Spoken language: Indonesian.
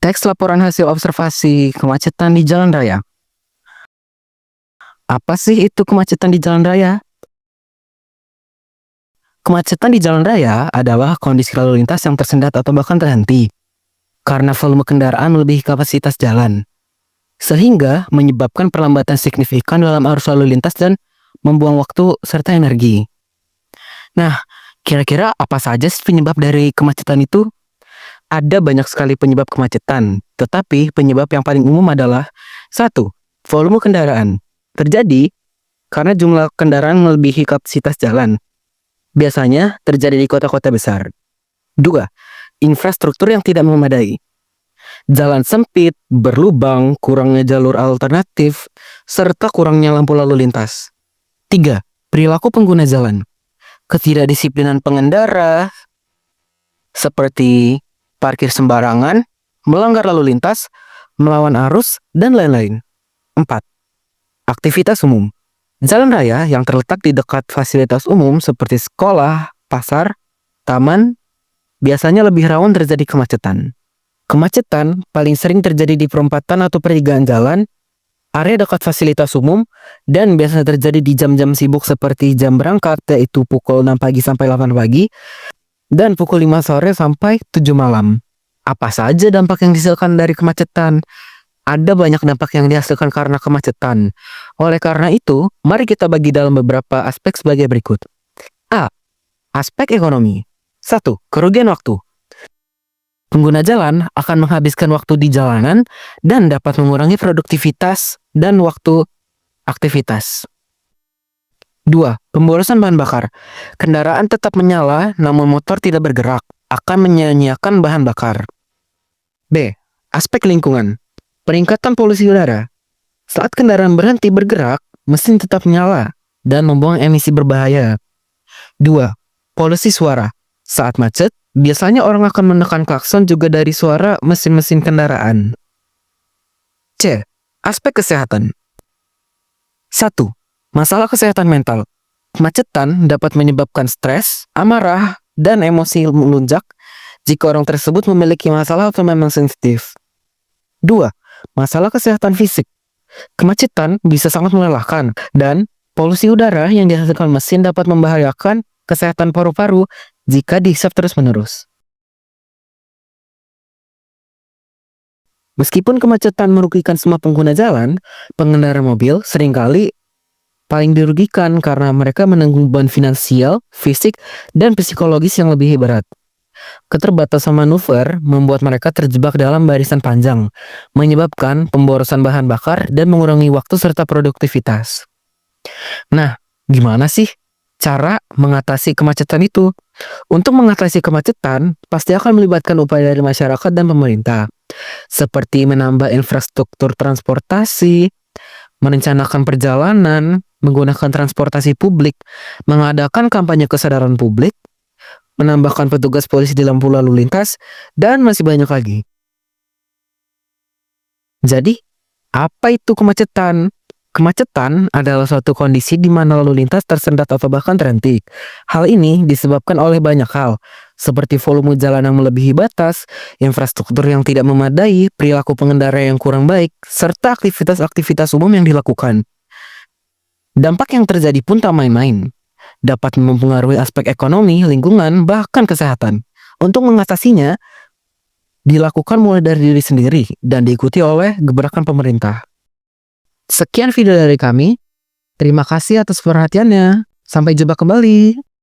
Teks laporan hasil observasi kemacetan di jalan raya. Apa sih itu kemacetan di jalan raya? Kemacetan di jalan raya adalah kondisi lalu lintas yang tersendat atau bahkan terhenti karena volume kendaraan melebihi kapasitas jalan, sehingga menyebabkan perlambatan signifikan dalam arus lalu lintas dan membuang waktu serta energi. Nah, kira-kira apa saja sih penyebab dari kemacetan itu? Ada banyak sekali penyebab kemacetan, tetapi penyebab yang paling umum adalah 1. Volume kendaraan. Terjadi karena jumlah kendaraan melebihi kapasitas jalan. Biasanya terjadi di kota-kota besar. 2. Infrastruktur yang tidak memadai. Jalan sempit, berlubang, kurangnya jalur alternatif, serta kurangnya lampu lalu lintas. 3. Perilaku pengguna jalan. Ketidakdisiplinan pengendara, seperti parkir sembarangan, melanggar lalu lintas, melawan arus, dan lain-lain. 4. Aktivitas umum. Jalan raya yang terletak di dekat fasilitas umum seperti sekolah, pasar, taman, biasanya lebih rawan terjadi kemacetan. Kemacetan paling sering terjadi di perempatan atau pertigaan jalan, area dekat fasilitas umum, dan biasanya terjadi di jam-jam sibuk seperti jam berangkat, yaitu pukul 6 pagi sampai 8 pagi, dan pukul 5 sore sampai 7 malam. Apa saja dampak yang dihasilkan dari kemacetan? Ada banyak dampak yang dihasilkan karena kemacetan. Oleh karena itu, mari kita bagi dalam beberapa aspek sebagai berikut. A. Aspek ekonomi. 1. Kerugian waktu. Pengguna jalan akan menghabiskan waktu di jalanan dan dapat mengurangi produktivitas dan waktu aktivitas. 2. Pemborosan bahan bakar. Kendaraan tetap menyala namun motor tidak bergerak, akan menyia-nyiakan bahan bakar. B. Aspek lingkungan. Peningkatan polusi udara. Saat kendaraan berhenti bergerak, mesin tetap menyala dan membuang emisi berbahaya. 2. Polusi suara. Saat macet, biasanya orang akan menekan klakson juga dari suara mesin-mesin kendaraan. C. Aspek kesehatan. 1. Masalah kesehatan mental. Kemacetan dapat menyebabkan stres, amarah, dan emosi melunjak jika orang tersebut memiliki masalah atau memang sensitif. 2. Masalah kesehatan fisik. Kemacetan bisa sangat melelahkan, dan polusi udara yang dihasilkan mesin dapat membahayakan kesehatan paru-paru jika dihisap terus-menerus. Meskipun kemacetan merugikan semua pengguna jalan, pengendara mobil seringkali paling dirugikan karena mereka menanggung beban finansial, fisik, dan psikologis yang lebih berat. Keterbatasan manuver membuat mereka terjebak dalam barisan panjang, menyebabkan pemborosan bahan bakar dan mengurangi waktu serta produktivitas. Nah, gimana sih cara mengatasi kemacetan itu? Untuk mengatasi kemacetan, pasti akan melibatkan upaya dari masyarakat dan pemerintah, seperti menambah infrastruktur transportasi, merencanakan perjalanan, menggunakan transportasi publik, mengadakan kampanye kesadaran publik, menambahkan petugas polisi di lampu lalu lintas, dan masih banyak lagi. Jadi, apa itu kemacetan? Kemacetan adalah suatu kondisi di mana lalu lintas tersendat atau bahkan terhenti. Hal ini disebabkan oleh banyak hal, seperti volume jalan yang melebihi batas, infrastruktur yang tidak memadai, perilaku pengendara yang kurang baik, serta aktivitas-aktivitas umum yang dilakukan. Dampak yang terjadi pun tak main-main. Dapat mempengaruhi aspek ekonomi, lingkungan, bahkan kesehatan. Untuk mengatasinya, dilakukan mulai dari diri sendiri dan diikuti oleh gebrakan pemerintah. Sekian video dari kami. Terima kasih atas perhatiannya. Sampai jumpa kembali.